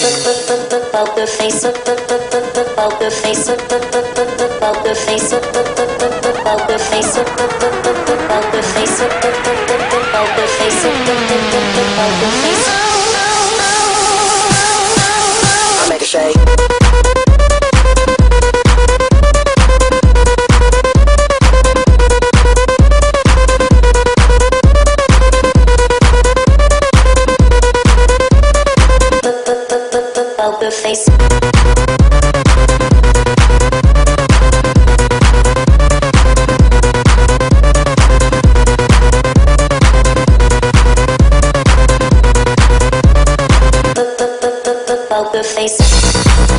poker face, poker face, poker face, poker face, poker face, poker face, poker face. I make a shake. Poker face. Poker face.